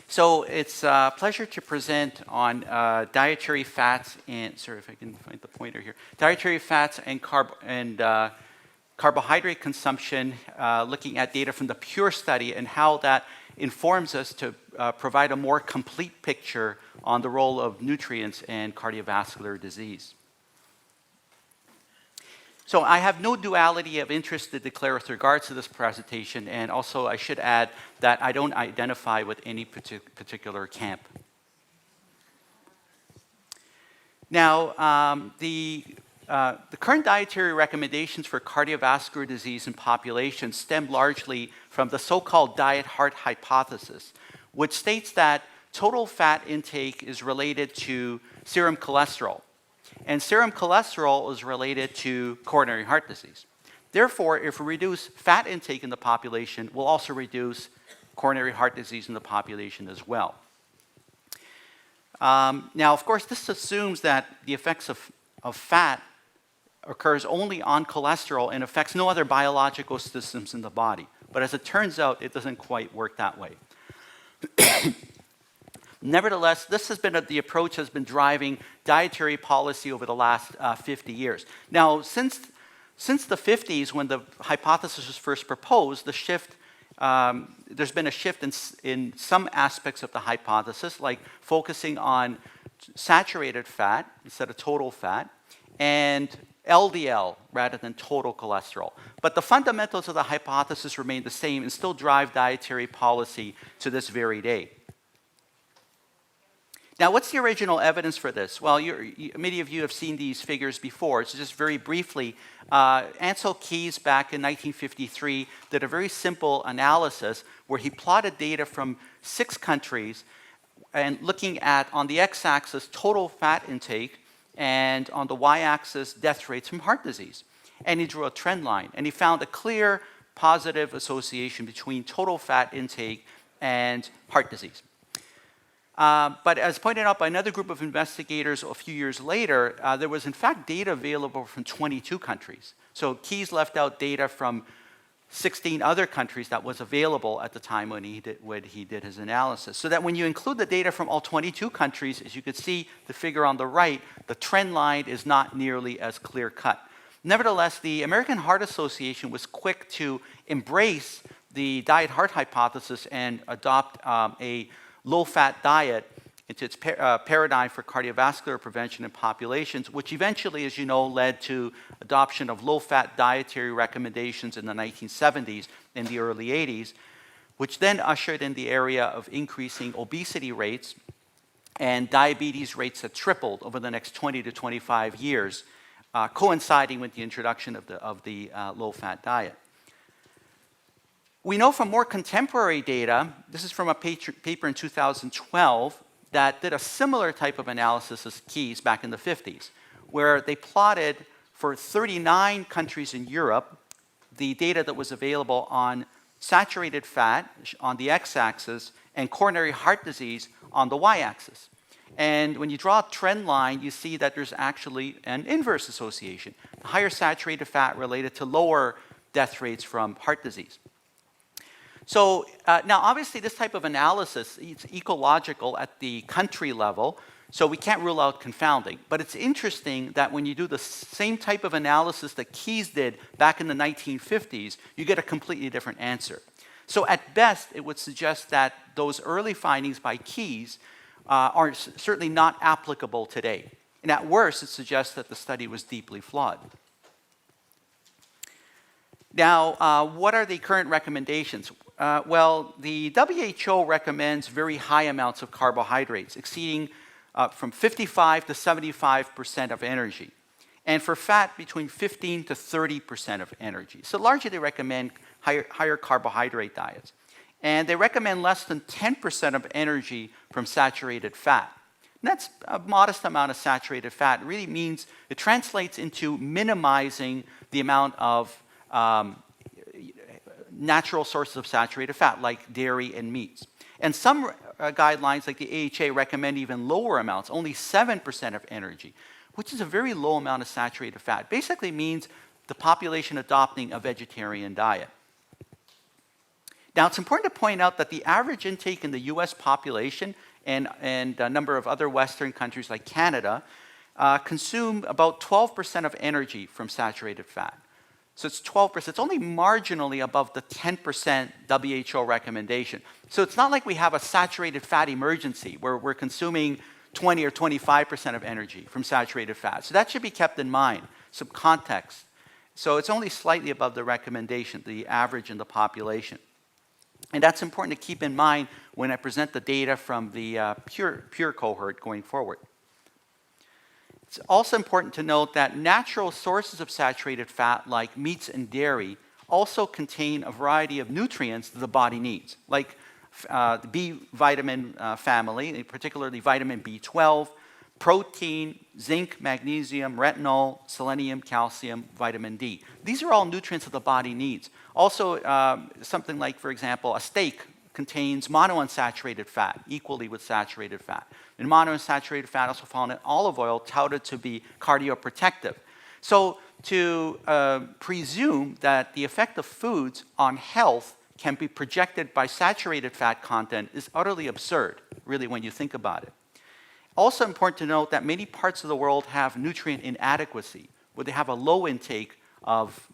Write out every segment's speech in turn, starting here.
So it's a pleasure to present on dietary fats and, sorry if I can find the pointer here, dietary fats and carbohydrate consumption, looking at data from the PURE study and how that informs us to provide a more complete picture on the role of nutrients in cardiovascular disease. So I have no duality of interest to declare with regards to this presentation, and also I should add that I don't identify with any particular camp. Now, the current dietary recommendations for cardiovascular disease in populations stem largely from the so-called diet-heart hypothesis, which states that total fat intake is related to serum cholesterol. And serum cholesterol is related to coronary heart disease. Therefore, if we reduce fat intake in the population, we'll also reduce coronary heart disease in the population as well. Now, of course, this assumes that the effects of fat occurs only on cholesterol and affects no other biological systems in the body. But as it turns out, it doesn't quite work that way. Nevertheless, this has been the approach has been driving dietary policy over the last 50 years. Now, since the 50s, when the hypothesis was first proposed, there's been a shift in some aspects of the hypothesis, like focusing on saturated fat instead of total fat, and LDL rather than total cholesterol. But the fundamentals of the hypothesis remain the same and still drive dietary policy to this very day. Now, what's the original evidence for this? Well, many of you have seen these figures before. So just very briefly, Ansel Keys back in 1953 did a very simple analysis where he plotted data from 6 countries and looking at, on the x-axis, total fat intake, and on the y-axis, death rates from heart disease. And he drew a trend line, and he found a clear positive association between total fat intake and heart disease. But as pointed out by another group of investigators a few years later, there was in fact data available from 22 countries. So Keys left out data from 16 other countries that was available at the time when he did his analysis. So that when you include the data from all 22 countries, as you could see the figure on the right, the trend line is not nearly as clear-cut. Nevertheless, the American Heart Association was quick to embrace the diet-heart hypothesis and adopt a low-fat diet into its paradigm for cardiovascular prevention in populations, which eventually, as you know, led to adoption of low-fat dietary recommendations in the 1970s and the early 80s, which then ushered in the area of increasing obesity rates and diabetes rates that tripled over the next 20 to 25 years, coinciding with the introduction of the low-fat diet. We know from more contemporary data, this is from a paper in 2012, that did a similar type of analysis as Keys back in the 50s, where they plotted for 39 countries in Europe the data that was available on saturated fat on the x-axis and coronary heart disease on the y-axis. And when you draw a trend line, you see that there's actually an inverse association. Higher saturated fat related to lower death rates from heart disease. So now, obviously, this type of analysis is ecological at the country level, so we can't rule out confounding. But it's interesting that when you do the same type of analysis that Keys did back in the 1950s, you get a completely different answer. So at best, it would suggest that those early findings by Keys are certainly not applicable today. And at worst, it suggests that the study was deeply flawed. Now, what are the current recommendations? Well, the WHO recommends very high amounts of carbohydrates, exceeding from 55 to 75% of energy. And for fat, between 15 to 30% of energy. So largely they recommend higher carbohydrate diets. And they recommend less than 10% of energy from saturated fat. And that's a modest amount of saturated fat. It really means, it translates into minimizing the amount of natural sources of saturated fat, like dairy and meats. And some guidelines, like the AHA, recommend even lower amounts, only 7% of energy, which is a very low amount of saturated fat. Basically means the population adopting a vegetarian diet. Now, it's important to point out that the average intake in the US population and a number of other Western countries like Canada consume about 12% of energy from saturated fat. So it's 12%. It's only marginally above the 10% WHO recommendation. So it's not like we have a saturated fat emergency where we're consuming 20 or 25% of energy from saturated fat. So that should be kept in mind, some context. So it's only slightly above the recommendation, the average in the population. And that's important to keep in mind when I present the data from the pure cohort going forward. It's also important to note that natural sources of saturated fat, like meats and dairy, also contain a variety of nutrients that the body needs, like the B vitamin family, particularly vitamin B12, protein, zinc, magnesium, retinol, selenium, calcium, vitamin D. These are all nutrients that the body needs. Also, something like, for example, a steak contains monounsaturated fat, equally with saturated fat. And monounsaturated fat also found in olive oil, touted to be cardioprotective. So to presume that the effect of foods on health can be projected by saturated fat content is utterly absurd, really, when you think about it. Also important to note that many parts of the world have nutrient inadequacy, where they have a low intake of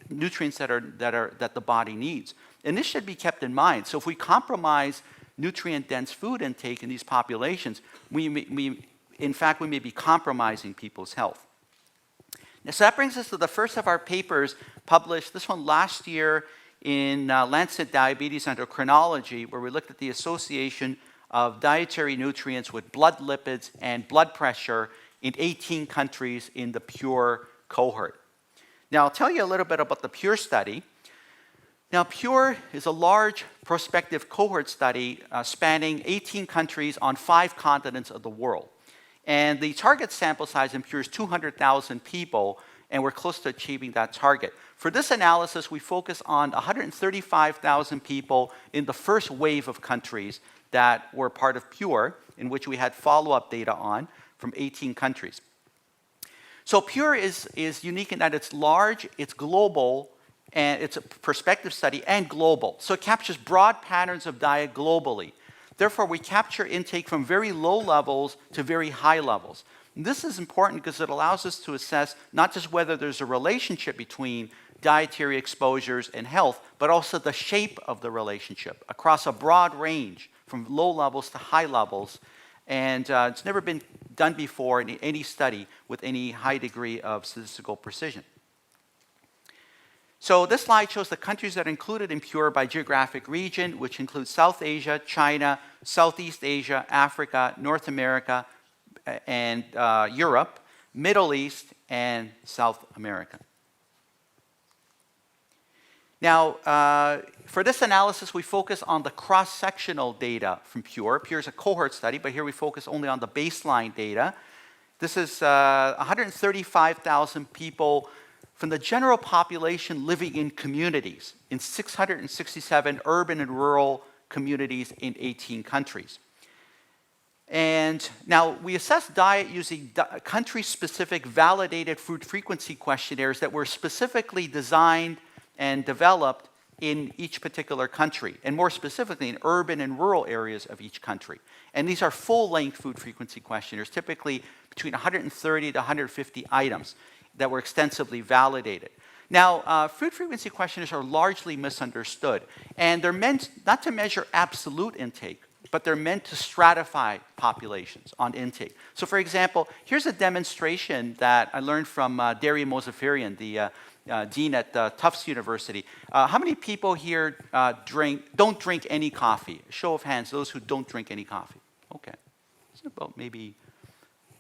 nutrients that the body needs. And this should be kept in mind. So if we compromise nutrient-dense food intake in these populations, in fact, we may be compromising people's health. Now, so that brings us to the first of our papers published, this one last year in Lancet Diabetes Endocrinology, where we looked at the association of dietary nutrients with blood lipids and blood pressure in 18 countries in the PURE cohort. Now, I'll tell you a little bit about the PURE study. Now, PURE is a large prospective cohort study spanning 18 countries on 5 continents of the world. And the target sample size in PURE is 200,000 people, and we're close to achieving that target. For this analysis, we focus on 135,000 people in the first wave of countries that were part of PURE, in which we had follow-up data on from 18 countries. So PURE is unique in that it's large, it's global, and it's a prospective study and global. So it captures broad patterns of diet globally. Therefore, we capture intake from very low levels to very high levels. And this is important because it allows us to assess not just whether there's a relationship between dietary exposures and health, but also the shape of the relationship across a broad range from low levels to high levels. And it's never been done before in any study with any high degree of statistical precision. So this slide shows the countries that are included in PURE by geographic region, which includes South Asia, China, Southeast Asia, Africa, North America, and Europe, Middle East, and South America. Now, for this analysis, we focus on the cross-sectional data from PURE. PURE is a cohort study, but here we focus only on the baseline data. This is 135,000 people from the general population living in communities, in 667 urban and rural communities in 18 countries. And now we assess diet using country-specific validated food frequency questionnaires that were specifically designed and developed in each particular country, and more specifically in urban and rural areas of each country. And these are full-length food frequency questionnaires, typically between 130 to 150 items that were extensively validated. Now, food frequency questionnaires are largely misunderstood, and they're meant not to measure absolute intake, but they're meant to stratify populations on intake. So for example, here's a demonstration that I learned from Darian Mosafarian, the dean at Tufts University. How many people here don't drink any coffee? Show of hands, those who don't drink any coffee. Okay, it's about maybe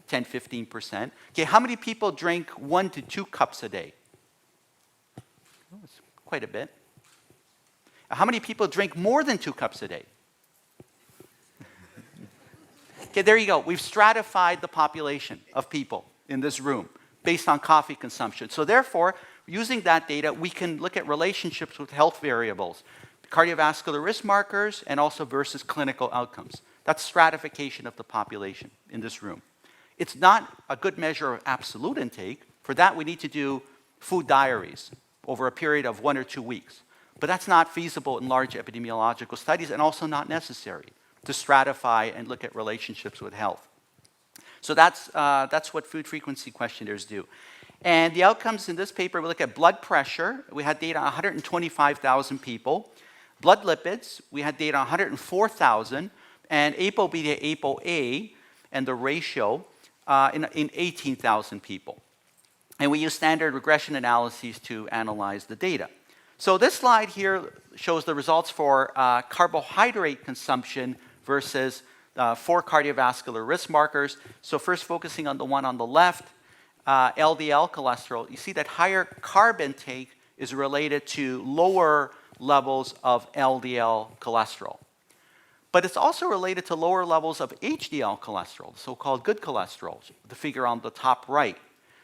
10, 15%. Okay, how many people drink 1 to 2 cups a day? Oh, it's quite a bit. How many people drink more than 2 cups a day? Okay, there you go. We've stratified the population of people in this room based on coffee consumption. So therefore, using that data, we can look at relationships with health variables, cardiovascular risk markers, and also versus clinical outcomes. That's stratification of the population in this room. It's not a good measure of absolute intake. For that, we need to do food diaries over a period of 1 or 2 weeks. But that's not feasible in large epidemiological studies and also not necessary to stratify and look at relationships with health. So that's what food frequency questionnaires do. And the outcomes in this paper, we look at blood pressure. We had data on 125,000 people. Blood lipids, we had data on 104,000. And ApoB to ApoA and the ratio in 18,000 people. And we use standard regression analyses to analyze the data. So this slide here shows the results for carbohydrate consumption versus 4 cardiovascular risk markers. So first focusing on the one on the left, LDL cholesterol, you see that higher carb intake is related to lower levels of LDL cholesterol. But it's also related to lower levels of HDL cholesterol, the so-called good cholesterol, the figure on the top right.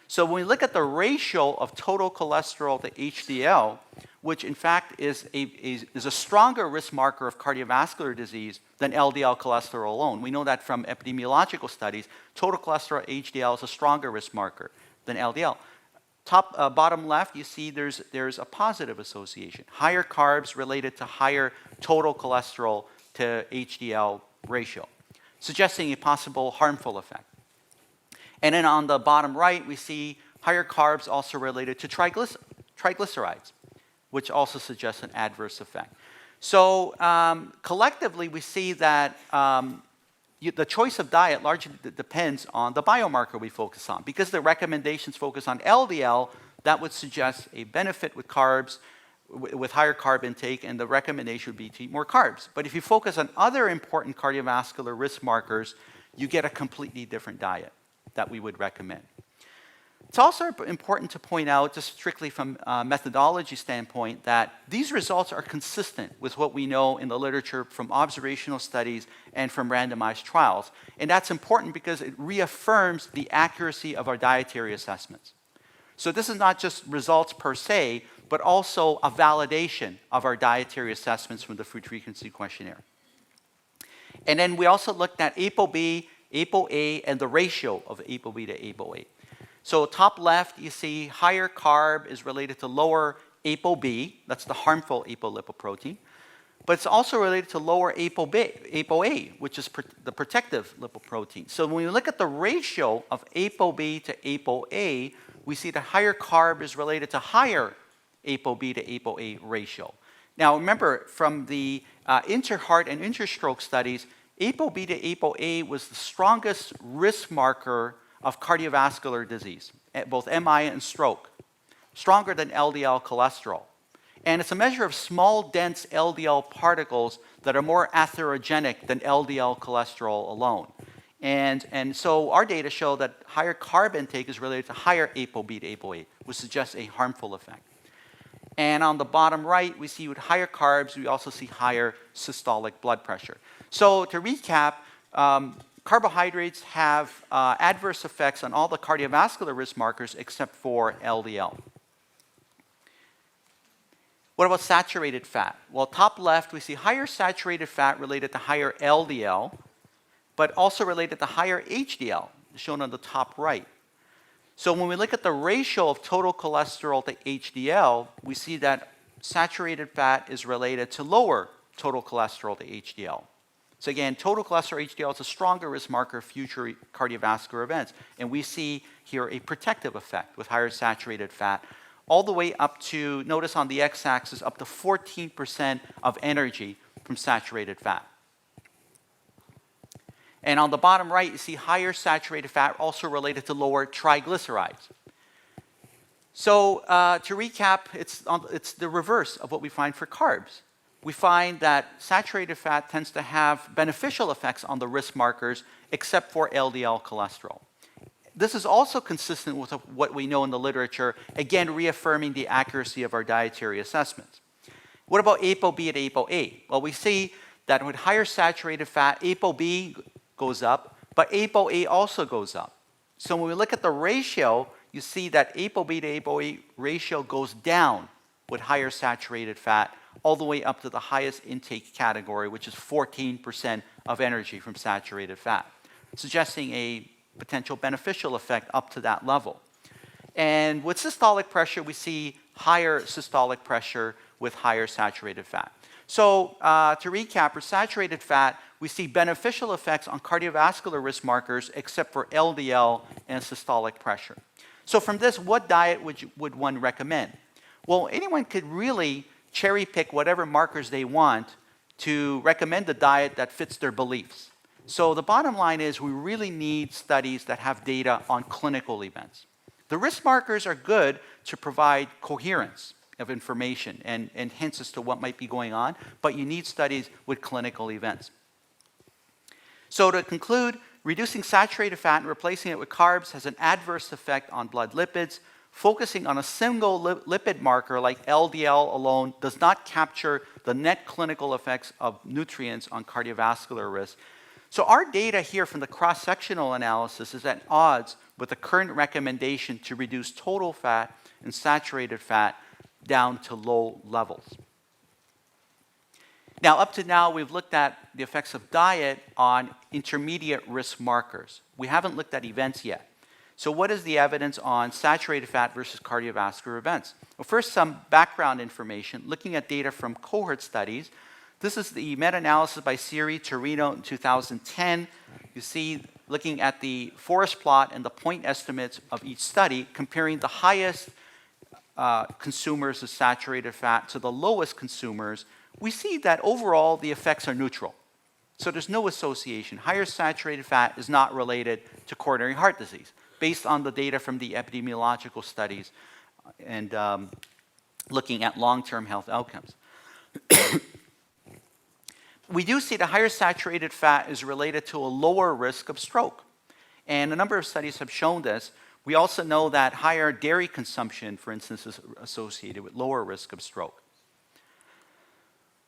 So when we look at the ratio of total cholesterol to HDL, which in fact is a stronger risk marker of cardiovascular disease than LDL cholesterol alone. We know that from epidemiological studies, total cholesterol HDL is a stronger risk marker than LDL. Bottom left, you see there's a positive association. Higher carbs related to higher total cholesterol to HDL ratio, suggesting a possible harmful effect. And then on the bottom right, we see higher carbs also related to triglycerides, which also suggests an adverse effect. So collectively, we see that the choice of diet largely depends on the biomarker we focus on. Because the recommendations focus on LDL, that would suggest a benefit with carbs, with higher carb intake, and the recommendation would be to eat more carbs. But if you focus on other important cardiovascular risk markers, you get a completely different diet that we would recommend. It's also important to point out, just strictly from a methodology standpoint, that these results are consistent with what we know in the literature from observational studies and from randomized trials. And that's important because it reaffirms the accuracy of our dietary assessments. So this is not just results per se, but also a validation of our dietary assessments from the food frequency questionnaire. And then we also looked at ApoB, ApoA, and the ratio of ApoB to ApoA. So top left, you see higher carb is related to lower ApoB, that's the harmful apolipoprotein, but it's also related to lower ApoA, which is the protective lipoprotein. So when we look at the ratio of ApoB to ApoA, we see that higher carb is related to higher ApoB to ApoA ratio. Now remember, from the inter-heart and inter-stroke studies, ApoB to ApoA was the strongest risk marker of cardiovascular disease, both MI and stroke, stronger than LDL cholesterol. And it's a measure of small, dense LDL particles that are more atherogenic than LDL cholesterol alone. And so our data show that higher carb intake is related to higher ApoB to ApoA, which suggests a harmful effect. And on the bottom right, we see with higher carbs, we also see higher systolic blood pressure. So to recap, carbohydrates have adverse effects on all the cardiovascular risk markers except for LDL. What about saturated fat? Well, top left, we see higher saturated fat related to higher LDL, but also related to higher HDL, shown on the top right. So when we look at the ratio of total cholesterol to HDL, we see that saturated fat is related to lower total cholesterol to HDL. So again, total cholesterol HDL is a stronger risk marker of future cardiovascular events. And we see here a protective effect with higher saturated fat, all the way up to, notice on the x-axis, up to 14% of energy from saturated fat. And on the bottom right, you see higher saturated fat also related to lower triglycerides. So to recap, it's the reverse of what we find for carbs. We find that saturated fat tends to have beneficial effects on the risk markers, except for LDL cholesterol. This is also consistent with what we know in the literature, again, reaffirming the accuracy of our dietary assessments. What about ApoB and ApoA? Well, we see that with higher saturated fat, ApoB goes up, but ApoA also goes up. So when we look at the ratio, you see that ApoB to ApoA ratio goes down with higher saturated fat, all the way up to the highest intake category, which is 14% of energy from saturated fat, suggesting a potential beneficial effect up to that level. And with systolic pressure, we see higher systolic pressure with higher saturated fat. So to recap, for saturated fat, we see beneficial effects on cardiovascular risk markers except for LDL and systolic pressure. So from this, what diet would one recommend? Well, anyone could really cherry pick whatever markers they want to recommend a diet that fits their beliefs. So the bottom line is we really need studies that have data on clinical events. The risk markers are good to provide coherence of information and hints as to what might be going on, but you need studies with clinical events. So to conclude, reducing saturated fat and replacing it with carbs has an adverse effect on blood lipids. Focusing on a single lipid marker like LDL alone does not capture the net clinical effects of nutrients on cardiovascular risk. So our data here from the cross-sectional analysis is at odds with the current recommendation to reduce total fat and saturated fat down to low levels. Now, up to now, we've looked at the effects of diet on intermediate risk markers. We haven't looked at events yet. So what is the evidence on saturated fat versus cardiovascular events? Well, first, some background information. Looking at data from cohort studies, this is the meta-analysis by Siri Torino in 2010. You see, looking at the forest plot and the point estimates of each study, comparing the highest consumers of saturated fat to the lowest consumers, we see that overall the effects are neutral. So there's no association. Higher saturated fat is not related to coronary heart disease, based on the data from the epidemiological studies and looking at long-term health outcomes. We do see the higher saturated fat is related to a lower risk of stroke. And a number of studies have shown this. We also know that higher dairy consumption, for instance, is associated with lower risk of stroke.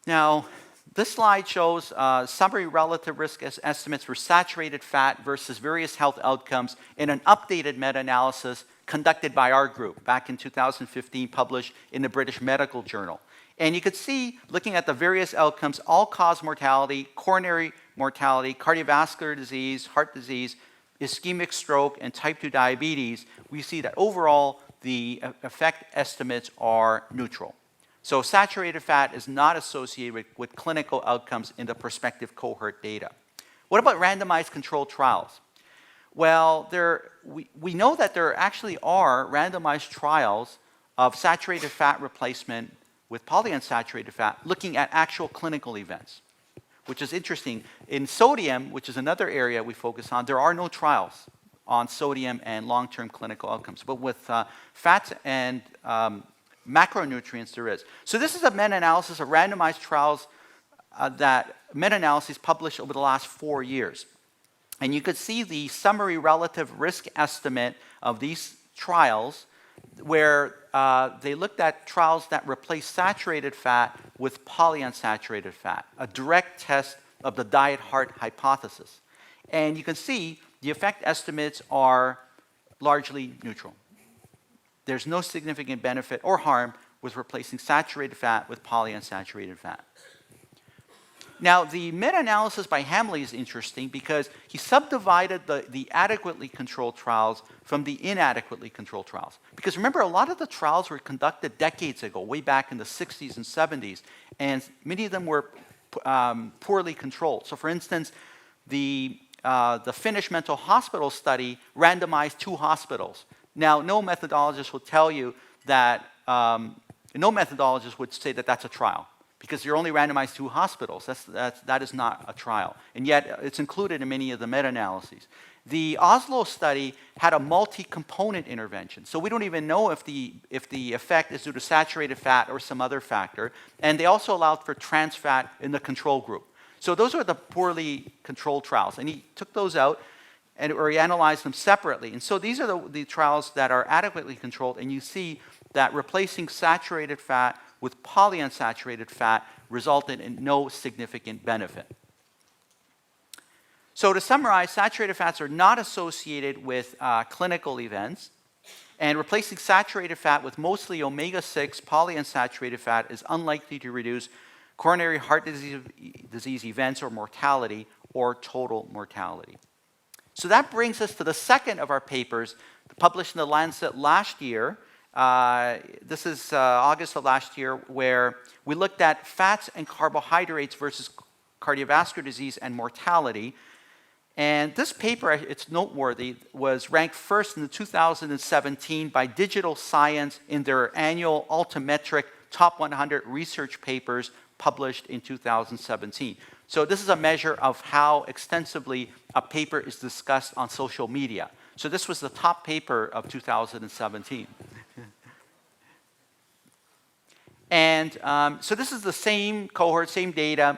Now, this slide shows summary relative risk estimates for saturated fat versus various health outcomes in an updated meta-analysis conducted by our group back in 2015, published in the British Medical Journal. And you could see, looking at the various outcomes, all-cause mortality, coronary mortality, cardiovascular disease, heart disease, ischemic stroke, and type 2 diabetes, we see that overall the effect estimates are neutral. So saturated fat is not associated with clinical outcomes in the prospective cohort data. What about randomized controlled trials? Well, we know that there actually are randomized trials of saturated fat replacement with polyunsaturated fat looking at actual clinical events, which is interesting. In sodium, which is another area we focus on, there are no trials on sodium and long-term clinical outcomes. But with fats and macronutrients, there is. So this is a meta-analysis of randomized trials that meta-analyses published over the last 4 years. And you could see the summary relative risk estimate of these trials where they looked at trials that replaced saturated fat with polyunsaturated fat, a direct test of the diet-heart hypothesis. And you can see the effect estimates are largely neutral. There's no significant benefit or harm with replacing saturated fat with polyunsaturated fat. Now, the meta-analysis by Hamley is interesting because he subdivided the adequately controlled trials from the inadequately controlled trials. Because remember, a lot of the trials were conducted decades ago, way back in the 60s and 70s, and many of them were poorly controlled. So for instance, the Finnish mental hospital study randomized 2 hospitals. Now, no methodologist will tell you that, no methodologist would say that that's a trial, because you're only randomized 2 hospitals. That is not a trial. And yet, it's included in many of the meta-analyses. The Oslo study had a multi-component intervention. So we don't even know if the effect is due to saturated fat or some other factor. And they also allowed for trans fat in the control group. So those are the poorly controlled trials. And he took those out, or he analyzed them separately. And so these are the trials that are adequately controlled. And you see that replacing saturated fat with polyunsaturated fat resulted in no significant benefit. So to summarize, saturated fats are not associated with clinical events, and replacing saturated fat with mostly omega-6 polyunsaturated fat is unlikely to reduce coronary heart disease events or mortality or total mortality. So that brings us to the second of our papers published in the Lancet last year, This is August of last year, where we looked at fats and carbohydrates versus cardiovascular disease and mortality. And this paper, it's noteworthy, was ranked first in the 2017 by Digital Science in their annual Altimetric Top 100 Research Papers published in 2017. So this is a measure of how extensively a paper is discussed on social media. So this was the top paper of 2017. And so this is the same cohort, same data,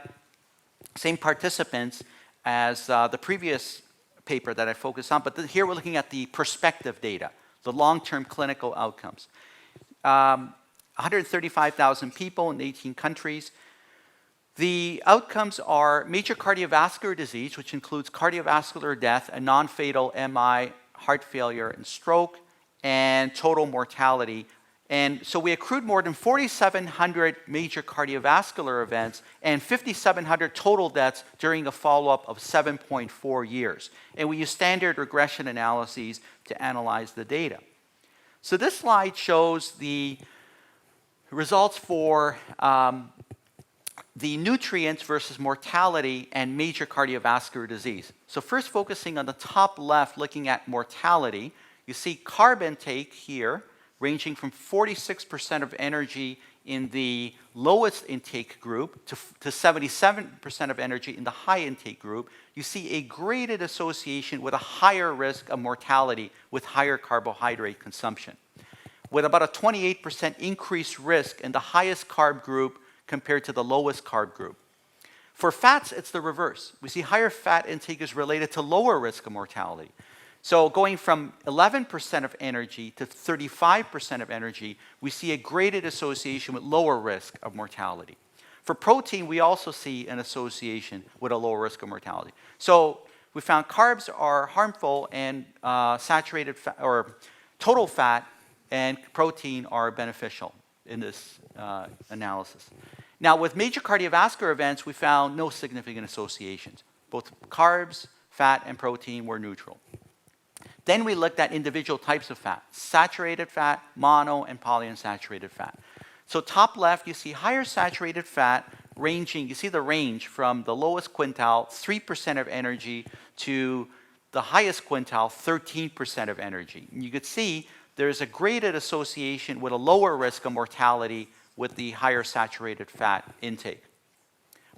same participants as the previous paper that I focused on, but here we're looking at the prospective data, the long-term clinical outcomes. 135,000 people in 18 countries. The outcomes are major cardiovascular disease, which includes cardiovascular death and non-fatal MI, heart failure, and stroke, and total mortality. And so we accrued more than 4,700 major cardiovascular events and 5,700 total deaths during a follow-up of 7.4 years. And we used standard regression analyses to analyze the data. So this slide shows the results for the nutrients versus mortality and major cardiovascular disease. So first focusing on the top left, looking at mortality, you see carb intake here, ranging from 46% of energy in the lowest intake group to 77% of energy in the high intake group. You see a graded association with a higher risk of mortality with higher carbohydrate consumption, with about a 28% increased risk in the highest carb group compared to the lowest carb group. For fats, it's the reverse. We see higher fat intake is related to lower risk of mortality. So going from 11% of energy to 35% of energy, we see a graded association with lower risk of mortality. For protein, we also see an association with a lower risk of mortality. So we found carbs are harmful and saturated fat, or total fat and protein are beneficial in this analysis. Now, with major cardiovascular events, we found no significant associations. Both carbs, fat, and protein were neutral. Then we looked at individual types of fat, saturated fat, mono, and polyunsaturated fat. So top left, you see higher saturated fat ranging, you see the range from the lowest quintile, 3% of energy, to the highest quintile, 13% of energy. And you could see there's a graded association with a lower risk of mortality with the higher saturated fat intake.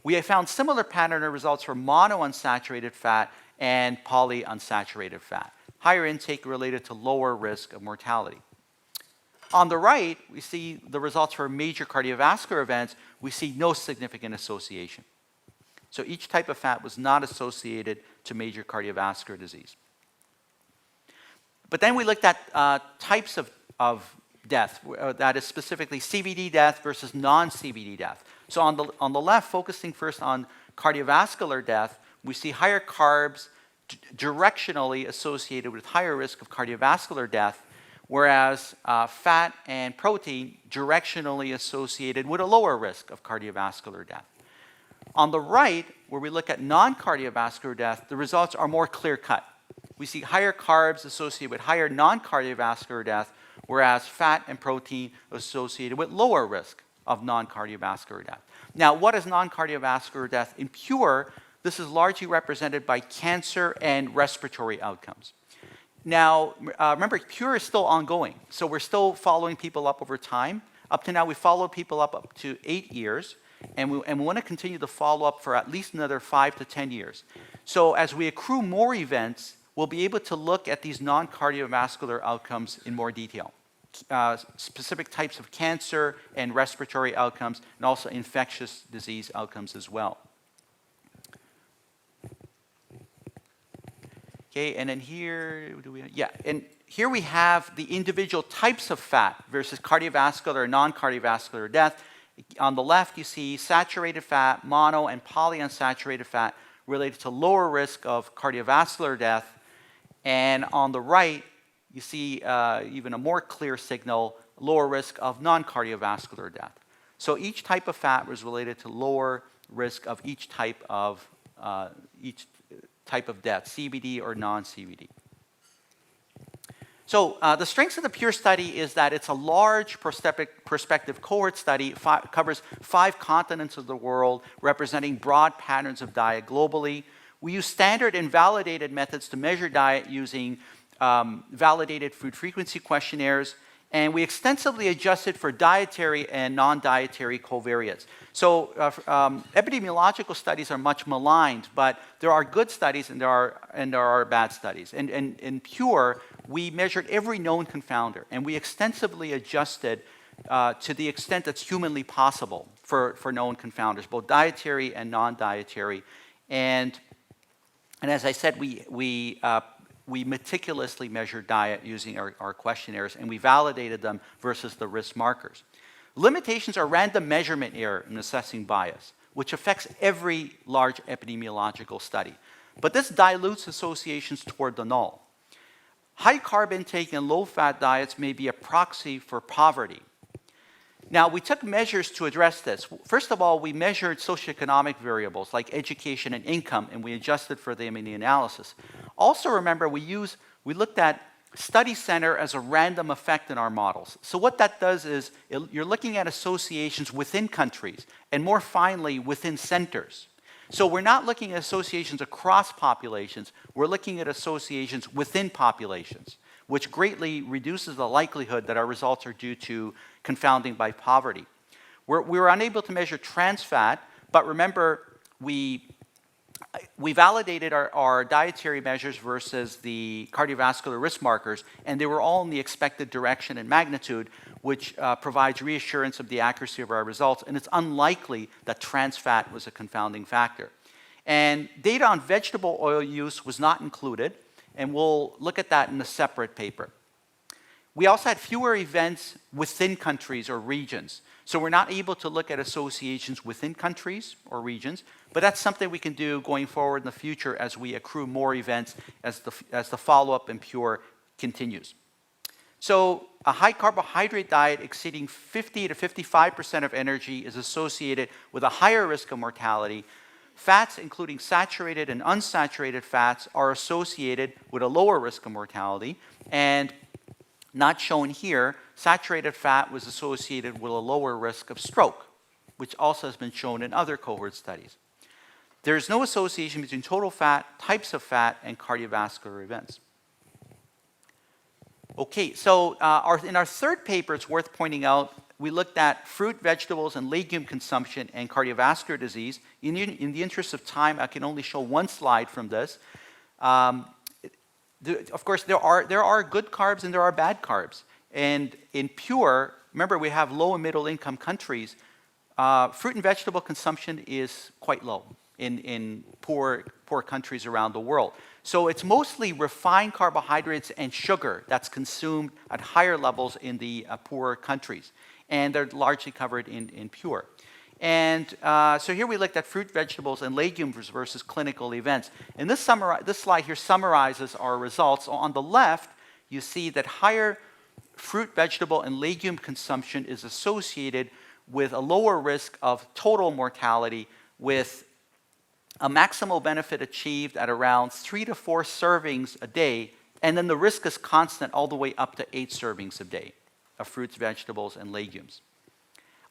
We have found similar pattern of results for monounsaturated fat and polyunsaturated fat. Higher intake related to lower risk of mortality. On the right, we see the results for major cardiovascular events. We see no significant association. So each type of fat was not associated to major cardiovascular disease. But then we looked at types of death, that is specifically CVD death versus non-CVD death. So on the left, focusing first on cardiovascular death, we see higher carbs directionally associated with higher risk of cardiovascular death, whereas fat and protein directionally associated with a lower risk of cardiovascular death. On the right, where we look at non-cardiovascular death, the results are more clear-cut. We see higher carbs associated with higher non-cardiovascular death, whereas fat and protein associated with lower risk of non-cardiovascular death. Now, what is non-cardiovascular death? In PURE, this is largely represented by cancer and respiratory outcomes. Now, remember, PURE is still ongoing, so we're still following people up over time. Up to now, we followed people up to 8 years, and we want to continue to follow up for at least another 5 to 10 years. So as we accrue more events, we'll be able to look at these non-cardiovascular outcomes in more detail. Specific types of cancer and respiratory outcomes, and also infectious disease outcomes as well. Okay, and then here, and here we have the individual types of fat versus cardiovascular and non-cardiovascular death. On the left, you see saturated fat, mono, and polyunsaturated fat related to lower risk of cardiovascular death. And on the right, you see even a more clear signal, lower risk of non-cardiovascular death. So each type of fat was related to lower risk of each type of death, CVD or non-CVD. So the strengths of the PURE study is that it's a large prospective cohort study, covers 5 continents of the world, representing broad patterns of diet globally. We use standard and validated methods to measure diet using validated food frequency questionnaires, and we extensively adjusted for dietary and non-dietary covariates. So epidemiological studies are much maligned, but there are good studies and there are bad studies. And in PURE, we measured every known confounder, and we extensively adjusted to the extent that's humanly possible for known confounders, both dietary and non-dietary. And as I said, we meticulously measured diet using our questionnaires, and we validated them versus the risk markers. Limitations are random measurement error in assessing bias, which affects every large epidemiological study. But this dilutes associations toward the null. High carb intake and low-fat diets may be a proxy for poverty. Now, we took measures to address this. First of all, we measured socioeconomic variables like education and income, and we adjusted for them in the analysis. Also, remember, we looked at study center as a random effect in our models. So what that does is you're looking at associations within countries, and more finely, within centers. So we're not looking at associations across populations, we're looking at associations within populations, which greatly reduces the likelihood that our results are due to confounding by poverty. We were unable to measure trans fat, but remember, we validated our dietary measures versus the cardiovascular risk markers, and they were all in the expected direction and magnitude, which provides reassurance of the accuracy of our results, and it's unlikely that trans fat was a confounding factor. And data on vegetable oil use was not included, and we'll look at that in a separate paper. We also had fewer events within countries or regions. So we're not able to look at associations within countries or regions, but that's something we can do going forward in the future as we accrue more events as the follow-up in PURE continues. So a high carbohydrate diet exceeding 50 to 55% of energy is associated with a higher risk of mortality. Fats, including saturated and unsaturated fats, are associated with a lower risk of mortality. And not shown here, saturated fat was associated with a lower risk of stroke, which also has been shown in other cohort studies. There is no association between total fat, types of fat, and cardiovascular events. Okay, so in our third paper, it's worth pointing out, we looked at fruit, vegetables, and legume consumption and cardiovascular disease. In the interest of time, I can only show one slide from this. Of course, there are good carbs and there are bad carbs. And in PURE, remember we have low and middle income countries, fruit and vegetable consumption is quite low in poor countries around the world. So it's mostly refined carbohydrates and sugar that's consumed at higher levels in the poorer countries. And they're largely covered in PURE. And so here we looked at fruit, vegetables, and legumes versus clinical events. And this slide here summarizes our results. On the left, you see that higher fruit, vegetable, and legume consumption is associated with a lower risk of total mortality, with a maximal benefit achieved at around 3 to 4 servings a day, and then the risk is constant all the way up to 8 servings a day of fruits, vegetables, and legumes.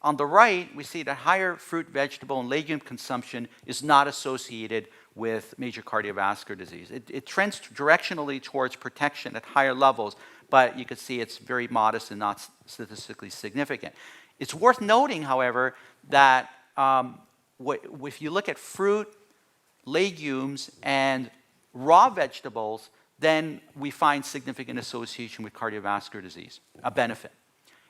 On the right, we see that higher fruit, vegetable, and legume consumption is not associated with major cardiovascular disease. It trends directionally towards protection at higher levels, but you can see it's very modest and not statistically significant. It's worth noting, however, that if you look at fruit, legumes, and raw vegetables, then we find significant association with cardiovascular disease, a benefit.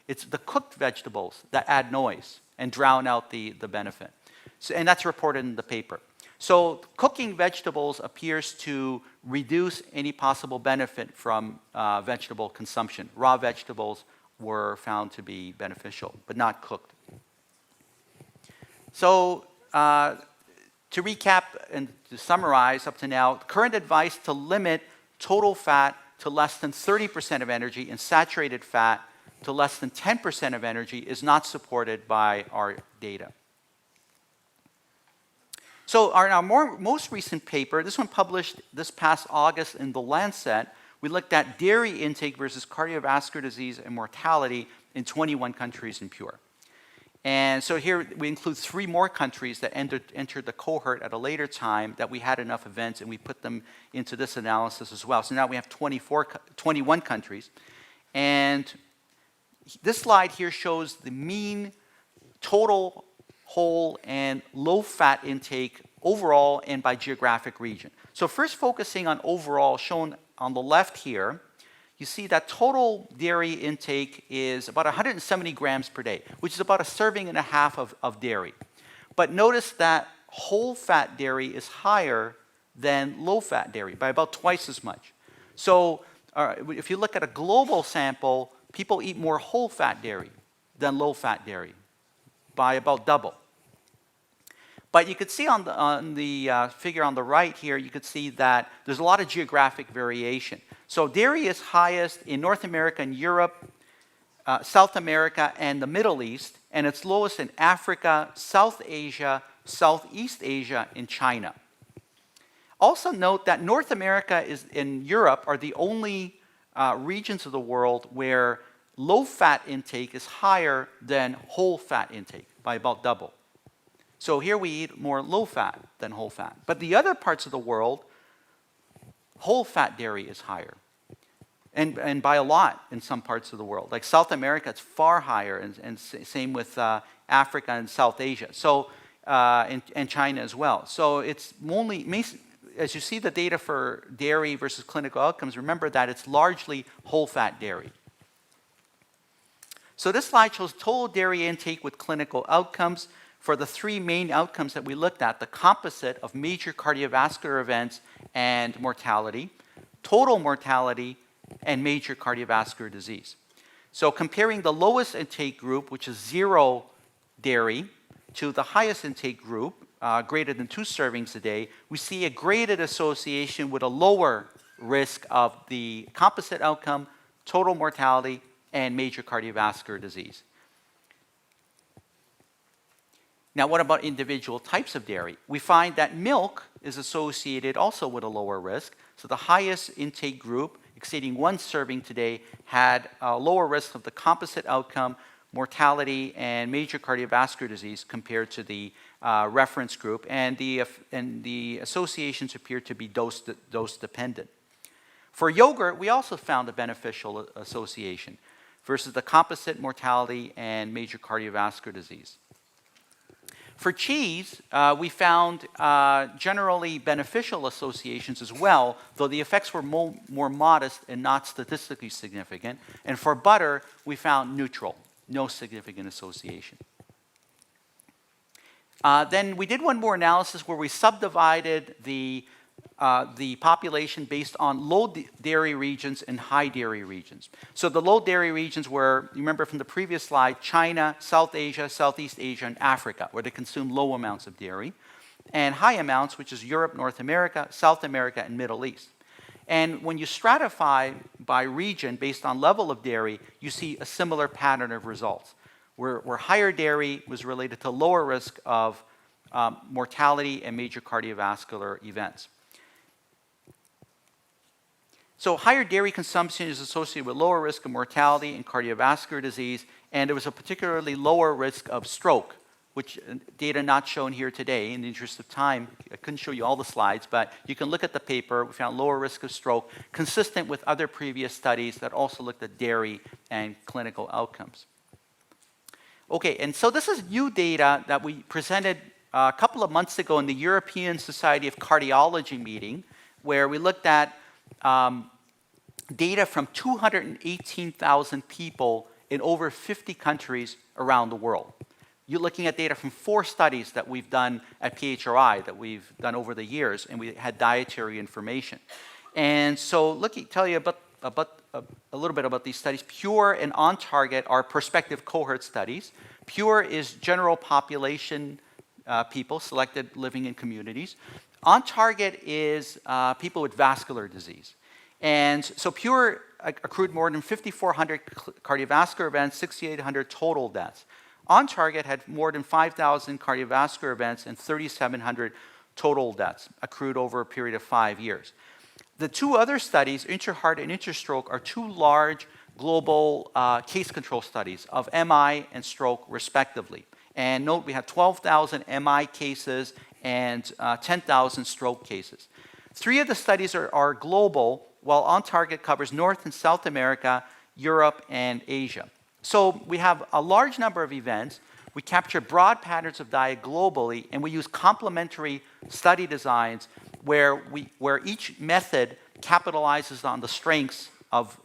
It's the cooked vegetables that add noise and drown out the benefit. So, and that's reported in the paper. So cooking vegetables appears to reduce any possible benefit from vegetable consumption. Raw vegetables were found to be beneficial, but not cooked. So to recap and to summarize up to now, current advice to limit total fat to less than 30% of energy and saturated fat to less than 10% of energy is not supported by our data. So our most recent paper, this one published this past August in the Lancet, We looked at dairy intake versus cardiovascular disease and mortality in 21 countries in Pure. And so here we include 3 more countries that entered the cohort at a later time that we had enough events, and we put them into this analysis as well. So now we have 21 countries. And this slide here shows the mean total whole and low fat intake overall and by geographic region. So first focusing on overall, shown on the left here, you see that total dairy intake is about 170 grams per day, which is about a serving and a half of dairy. But notice that whole fat dairy is higher than low fat dairy by about twice as much. So if you look at a global sample, people eat more whole fat dairy than low fat dairy by about double. But you could see on the figure on the right here, you could see that there's a lot of geographic variation. So dairy is highest in North America and Europe, South America, and the Middle East, and it's lowest in Africa, South Asia, Southeast Asia, and China. Also note that North America and Europe are the only regions of the world where low-fat intake is higher than whole-fat intake by about double. So here we eat more low-fat than whole-fat. But the other parts of the world, whole-fat dairy is higher, and by a lot in some parts of the world. Like South America, it's far higher, and same with Africa and South Asia. So and China as well. So it's only, as you see the data for dairy versus clinical outcomes, remember that it's largely whole-fat dairy. So this slide shows total dairy intake with clinical outcomes for the 3 main outcomes that we looked at, the composite of major cardiovascular events and mortality, total mortality, and major cardiovascular disease. So comparing the lowest intake group, which is 0 dairy, to the highest intake group, greater than 2 servings a day, we see a graded association with a lower risk of the composite outcome, total mortality, and major cardiovascular disease. Now, what about individual types of dairy? We find that milk is associated also with a lower risk. So the highest intake group, exceeding 1 serving today, had a lower risk of the composite outcome, mortality, and major cardiovascular disease compared to the reference group, and the associations appear to be dose dependent. For yogurt, we also found a beneficial association versus the composite mortality and major cardiovascular disease. For cheese, we found generally beneficial associations as well, though the effects were more modest and not statistically significant. And for butter, we found neutral, no significant association. Then we did one more analysis where we subdivided the population based on low dairy regions and high dairy regions. So the low dairy regions were, you remember from the previous slide, China, South Asia, Southeast Asia, and Africa, where they consume low amounts of dairy, and high amounts, which is Europe, North America, South America, and Middle East. And when you stratify by region based on level of dairy, you see a similar pattern of results, where higher dairy was related to lower risk of mortality and major cardiovascular events. So higher dairy consumption is associated with lower risk of mortality and cardiovascular disease, and there was a particularly lower risk of stroke, which data not shown here today. In the interest of time, I couldn't show you all the slides, but you can look at the paper. We found lower risk of stroke, consistent with other previous studies that also looked at dairy and clinical outcomes. Okay, and so this is new data that we presented a couple of months ago in the European Society of Cardiology meeting, where we looked at data from 218,000 people in over 50 countries around the world. You're looking at data from 4 studies that we've done at PHRI, that we've done over the years, and we had dietary information. And so tell you a little bit about these studies. Pure and On Target are prospective cohort studies. Pure is general population people selected living in communities. On Target is people with vascular disease. And so Pure accrued more than 5,400 cardiovascular events, 6,800 total deaths. On Target had more than 5,000 cardiovascular events and 3,700 total deaths accrued over a period of 5 years. The two other studies, InterHeart and InterStroke, are two large global case control studies of MI and stroke respectively. And note we have 12,000 MI cases and 10,000 stroke cases. Three of the studies are global, while OnTarget covers North and South America, Europe, and Asia. So we have a large number of events. We capture broad patterns of diet globally, and we use complementary study designs where each method capitalizes on the strengths of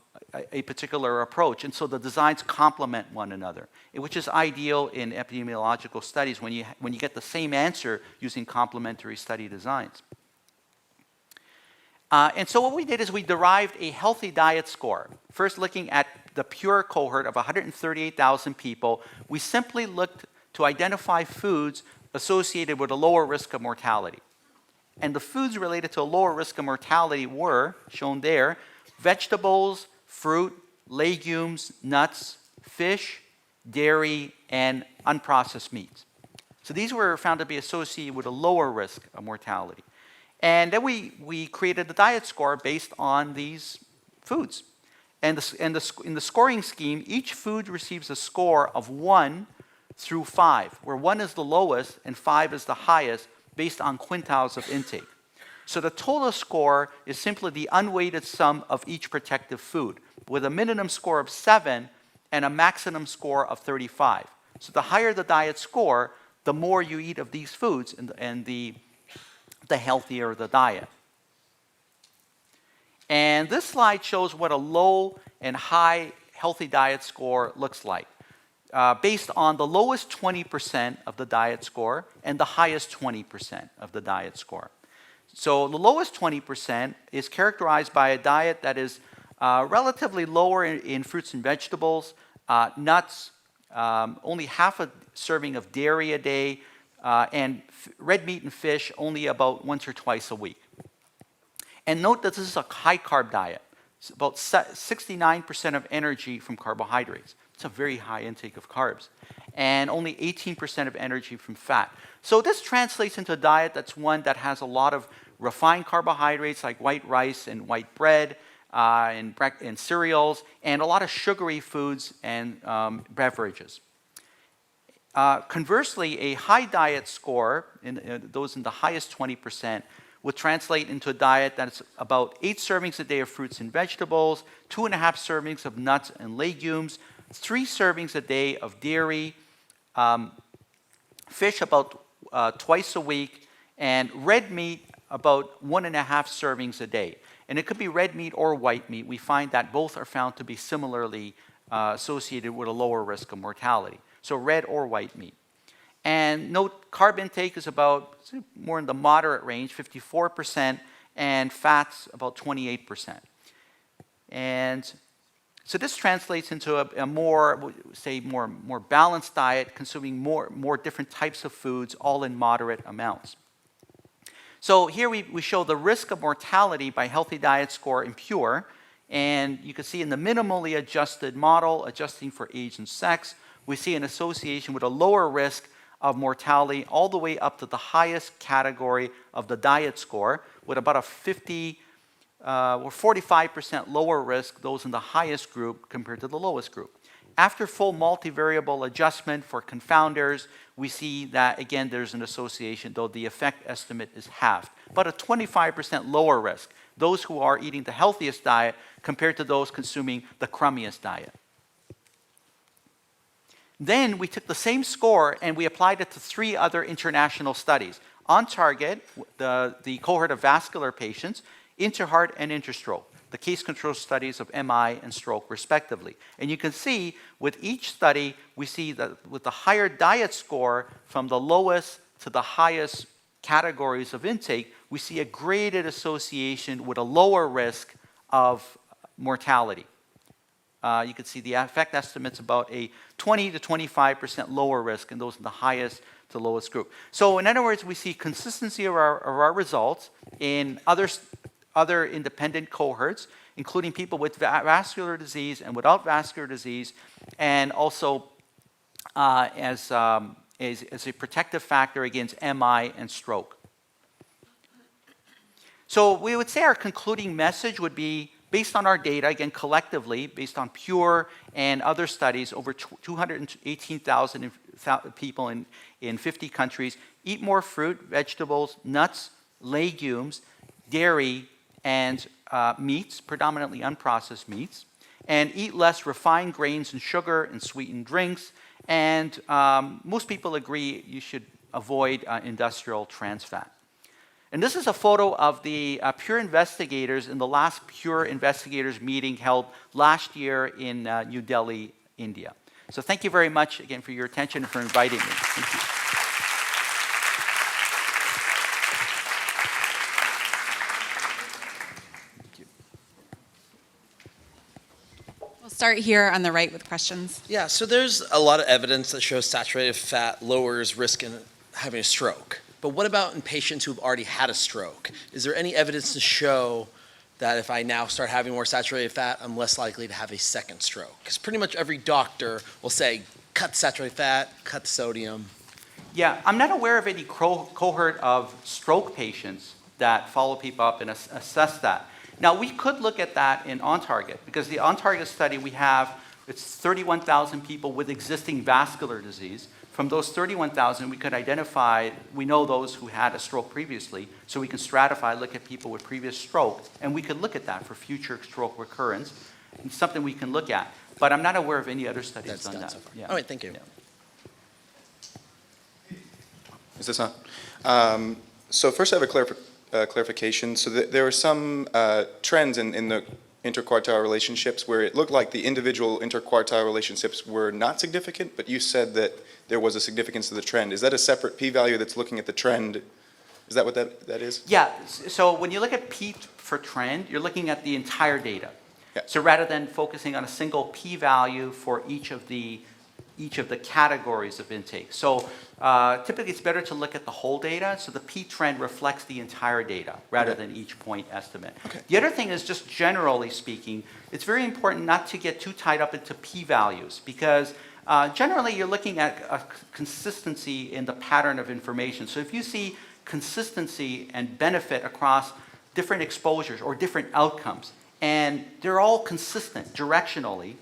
a particular approach. And so the designs complement one another, which is ideal in epidemiological studies when you get the same answer using complementary study designs. And so what we did is we derived a healthy diet score. First, looking at the pure cohort of 138,000 people, we simply looked to identify foods associated with a lower risk of mortality. And the foods related to a lower risk of mortality were, shown there, vegetables, fruit, legumes, nuts, fish, dairy, and unprocessed meats. So these were found to be associated with a lower risk of mortality. And then we created the diet score based on these foods. And in the scoring scheme, each food receives a score of 1 through 5, where 1 is the lowest and 5 is the highest based on quintiles of intake. So the total score is simply the unweighted sum of each protective food, with a minimum score of 7 and a maximum score of 35. So the higher the diet score, the more you eat of these foods, and the healthier the diet. And this slide shows what a low and high healthy diet score looks like, based on the lowest 20% of the diet score and the highest 20% of the diet score. So the lowest 20% is characterized by a diet that is relatively lower in fruits and vegetables, nuts, only half a serving of dairy a day, and red meat and fish only about once or twice a week. And note that this is a high-carb diet. It's about 69% of energy from carbohydrates. It's a very high intake of carbs. And only 18% of energy from fat. So this translates into a diet that's one that has a lot of refined carbohydrates like white rice and white bread and cereals, and a lot of sugary foods and beverages. Conversely, a high diet score, those in the highest 20%, would translate into a diet that's about 8 servings a day of fruits and vegetables, 2.5 servings of nuts and legumes, 3 servings a day of dairy, fish about twice a week, and red meat about 1.5 servings a day. And it could be red meat or white meat. We find that both are found to be similarly associated with a lower risk of mortality. So red or white meat. And note, carb intake is about more in the moderate range, 54%, and fats about 28%. And so this translates into a more balanced diet, consuming more different types of foods, all in moderate amounts. So here we show the risk of mortality by healthy diet score in pure. And you can see in the minimally adjusted model, adjusting for age and sex, we see an association with a lower risk of mortality all the way up to the highest category of the diet score, with about a 50 or 45% lower risk, those in the highest group compared to the lowest group. After full multivariable adjustment for confounders, we see that, again, there's an association, though the effect estimate is halved. But a 25% lower risk, those who are eating the healthiest diet compared to those consuming the crummiest diet. Then we took the same score and we applied it to 3 other international studies. OnTarget, the cohort of vascular patients, InterHeart and InterStroke, the case control studies of MI and stroke respectively. And you can see with each study, we see that with the higher diet score from the lowest to the highest categories of intake, we see a graded association with a lower risk of mortality. You can see the effect estimates about a 20 to 25% lower risk in those in the highest to lowest group. So in other words, we see consistency of our results in other independent cohorts, including people with vascular disease and without vascular disease, and also as a protective factor against MI and stroke. So we would say our concluding message would be, based on our data, again, collectively, based on Pure and other studies, over 218,000 people in 50 countries, eat more fruit, vegetables, nuts, legumes, dairy, and meats, predominantly unprocessed meats, and eat less refined grains and sugar and sweetened drinks. And most people agree you should avoid industrial trans fat. And this is a photo of the Pure investigators in the last Pure investigators meeting held last year in New Delhi, India. So thank you very much again for your attention and for inviting me. Thank you. We'll start here on the right with questions. Yeah, so there's a lot of evidence that shows saturated fat lowers risk in having a stroke. But what about in patients who've already had a stroke? Is there any evidence to show that if I now start having more saturated fat, I'm less likely to have a second stroke? Because pretty much every doctor will say, cut saturated fat, cut sodium. Yeah, I'm not aware of any cohort of stroke patients that follow people up and assess that. Now, we could look at that in OnTarget, because the OnTarget study we have, it's 31,000 people with existing vascular disease. From those 31,000, we could identify, we know those who had a stroke previously, so we can stratify, look at people with previous stroke, and we could look at that for future stroke recurrence. It's something we can look at. But I'm not aware of any other studies That's done that. so far. Yeah. All right, thank you. Yeah. Is this on? So first I have a clarification. So there were some trends in the interquartile relationships where it looked like the individual interquartile relationships were not significant, but you said that there was a significance to the trend. Is that a separate p-value that's looking at the trend? Is that what that is? Yeah, so when you look at P for trend, you're looking at the entire data. Yeah. So rather than focusing on a single p-value for each of the categories of intake. So typically it's better to look at the whole data, so the p-trend reflects the entire data rather than each point estimate. Okay. The other thing is, just generally speaking, it's very important not to get too tied up into p-values, because generally you're looking at a consistency in the pattern of information. So if you see consistency and benefit across different exposures or different outcomes, and they're all consistent directionally,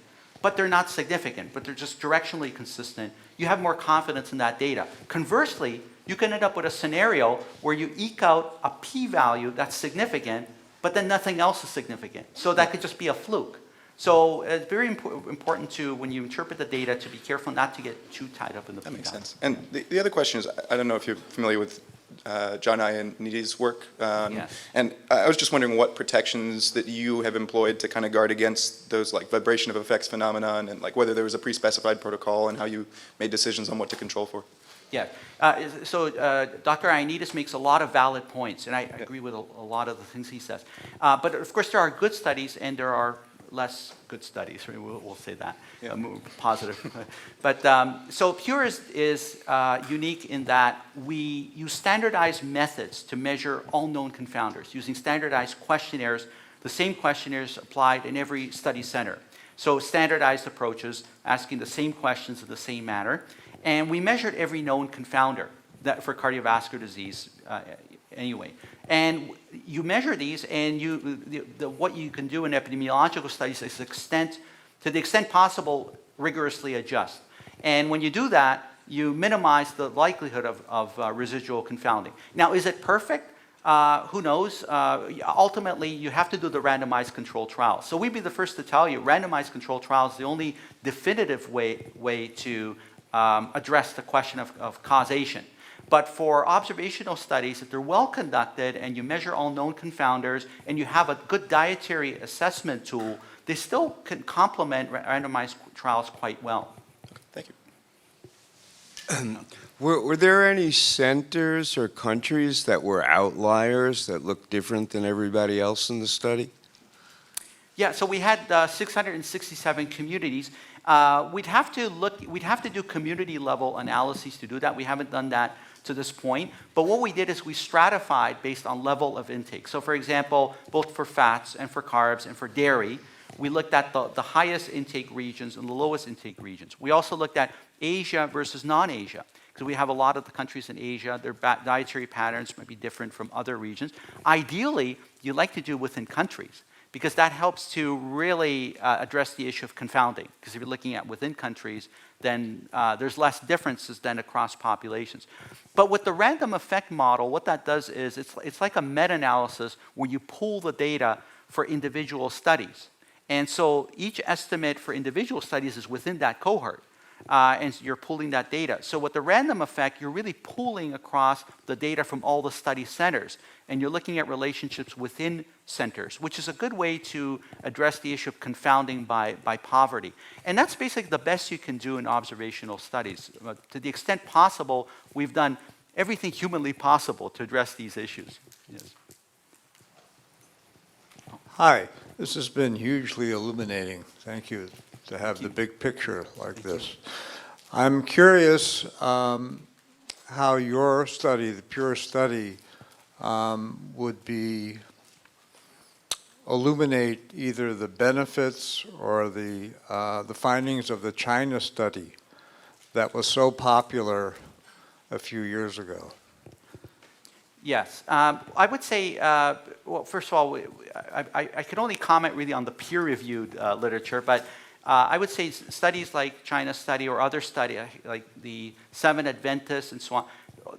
but they're not significant, but they're just directionally consistent, you have more confidence in that data. Conversely, you can end up with a scenario where you eke out a p-value that's significant, but then nothing else is significant. So that could just be a fluke. So it's very important to, when you interpret the data, to be careful not to get too tied up in the p-value. That makes sense. And the other question is, I don't know if you're familiar with John Iannides' work. Yes. And I was just wondering what protections that you have employed to kind of guard against those like vibration of effects phenomenon, and like whether there was a pre-specified protocol and how you made decisions on what to control for. Yeah. So Dr. Iannides makes a lot of valid points, and I agree with a lot of the things he says. But of course, there are good studies and there are less good studies. We'll say that. Yeah. Positive. But so Pure is unique in that we use standardized methods to measure all known confounders using standardized questionnaires, the same questionnaires applied in every study center. So standardized approaches, asking the same questions in the same manner. And we measured every known confounder that for cardiovascular disease anyway. And you measure these, and what you can do in epidemiological studies is to the extent possible, rigorously adjust. And when you do that, you minimize the likelihood of residual confounding. Now, is it perfect? Who knows? Ultimately, you have to do the randomized controlled trials. So we'd be the first to tell you, randomized controlled trials is the only definitive way to address the question of causation. But for observational studies, if they're well conducted and you measure all known confounders and you have a good dietary assessment tool, they still can complement randomized trials quite well. Thank you. Were there any centers or countries that were outliers that looked different than everybody else in the study? Yeah, so we had 667 communities. We'd have to do community level analyses to do that. We haven't done that to this point. But what we did is we stratified based on level of intake. So for example, both for fats and for carbs and for dairy, we looked at the highest intake regions and the lowest intake regions. We also looked at Asia versus non-Asia. because we have a lot of the countries in Asia, their dietary patterns might be different from other regions. Ideally, you like to do within countries, because that helps to really address the issue of confounding. Because if you're looking at within countries, then there's less differences than across populations. But with the random effect model, what that does is it's like a meta-analysis where you pool the data for individual studies. And so each estimate for individual studies is within that cohort. And you're pooling that data. So with the random effect, you're really pooling across the data from all the study centers. And you're looking at relationships within centers, which is a good way to address the issue of confounding by poverty. And that's basically the best you can do in observational studies. To the extent possible, we've done everything humanly possible to address these issues. Yes. Hi, this has been hugely illuminating. Thank you to have the big picture like this. I'm curious how your study, the PURE study, would be illuminate either the benefits or the findings of the China study that was so popular a few years ago. Yes. I would say, well, first of all, I could only comment really on the peer-reviewed literature, but I would say studies like China study or other study, like the 7 Adventists and so on,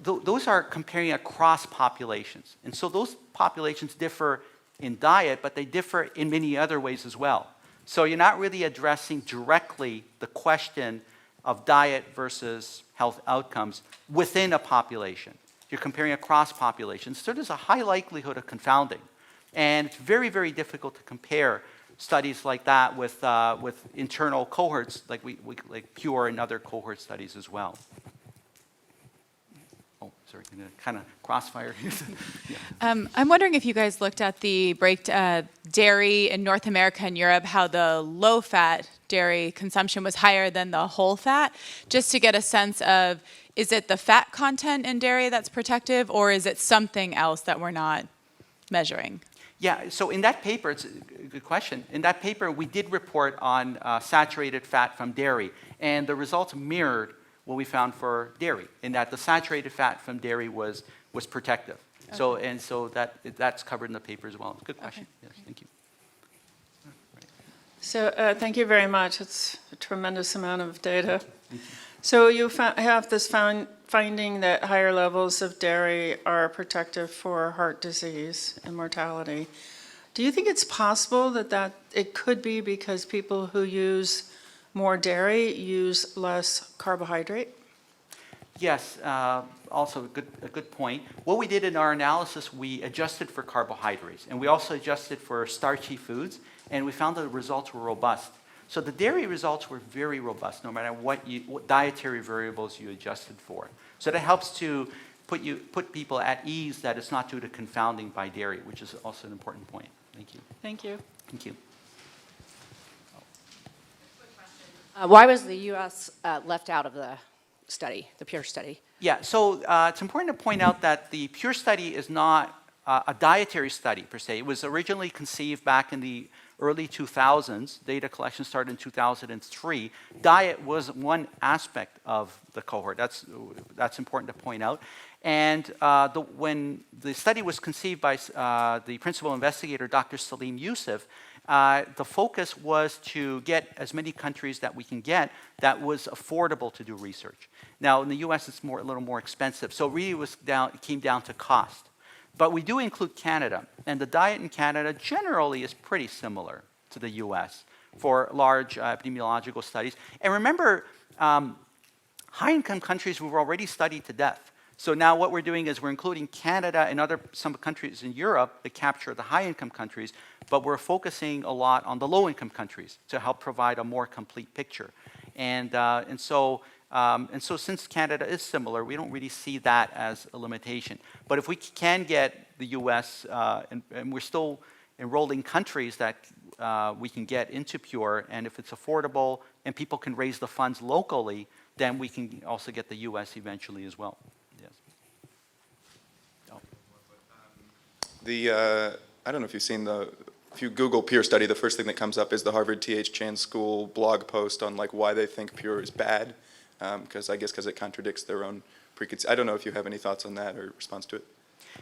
those are comparing across populations. And so those populations differ in diet, but they differ in many other ways as well. So you're not really addressing directly the question of diet versus health outcomes within a population. You're comparing across populations. So there's a high likelihood of confounding. And it's very, very difficult to compare studies like that with internal cohorts like like PURE and other cohort studies as well. Oh, sorry, I'm going to kind of crossfire. Yeah. I'm wondering if you guys looked at the dairy in North America and Europe, how the low-fat dairy consumption was higher than the whole fat, just to get a sense of, is it the fat content in dairy that's protective, or is it something else that we're not measuring? Yeah, so in that paper, it's a good question. In that paper, we did report on saturated fat from dairy, and the results mirrored what we found for dairy, in that the saturated fat from dairy was protective. Okay. So that's covered in the paper as well. Good question. Okay. Yes, thank you. So thank you very much. It's a tremendous amount of data. So you have this finding that higher levels of dairy are protective for heart disease and mortality. Do you think it's possible that it could be because people who use more dairy use less carbohydrate? Yes, also a good point. What we did in our analysis, we adjusted for carbohydrates, and we also adjusted for starchy foods, and we found that the results were robust. So the dairy results were very robust, no matter what dietary variables you adjusted for. So that helps to put people at ease that it's not due to confounding by dairy, which is also an important point. Thank you. Thank you. Thank you. Why was the U.S. Left out of the study, the PURE study? Yeah, so it's important to point out that the PURE study is not a dietary study per se. It was originally conceived back in the early 2000s. Data collection started in 2003. Diet was one aspect of the cohort. That's important to point out. And when the study was conceived by the principal investigator, Dr. Salim Youssef, the focus was to get as many countries that we can get that was affordable to do research. Now, in the U.S., it's a little more expensive. So really it came down to cost. But we do include Canada, and the diet in Canada generally is pretty similar to the US for large epidemiological studies. And remember, high-income countries we've already studied to death. So now what we're doing is we're including Canada and some countries in Europe that capture the high-income countries, but we're focusing a lot on the low-income countries to help provide a more complete picture. And so since Canada is similar, we don't really see that as a limitation. But if we can get the US, and we're still enrolling countries that we can get into PURE, and if it's affordable and people can raise the funds locally, then we can also get the US eventually as well. Yes. Oh. I don't know if you've seen if you Google PURE study, the first thing that comes up is the Harvard T.H. Chan School blog post on why they think PURE is bad. because it contradicts their own preconceived. I don't know if you have any thoughts on that or response to it.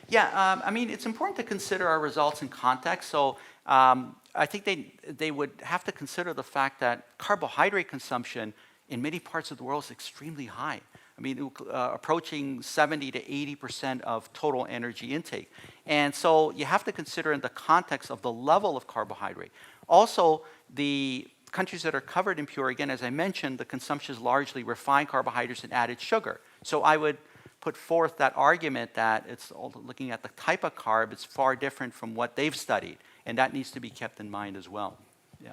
Yeah, I mean, it's important to consider our results in context. So I think they would have to consider the fact that carbohydrate consumption in many parts of the world is extremely high. I mean, approaching 70 to 80% of total energy intake. And so you have to consider in the context of the level of carbohydrate. Also, the countries that are covered in pure, again, as I mentioned, the consumption is largely refined carbohydrates and added sugar. So I would put forth that argument that it's looking at the type of carb, it's far different from what they've studied. And that needs to be kept in mind as well. Yeah.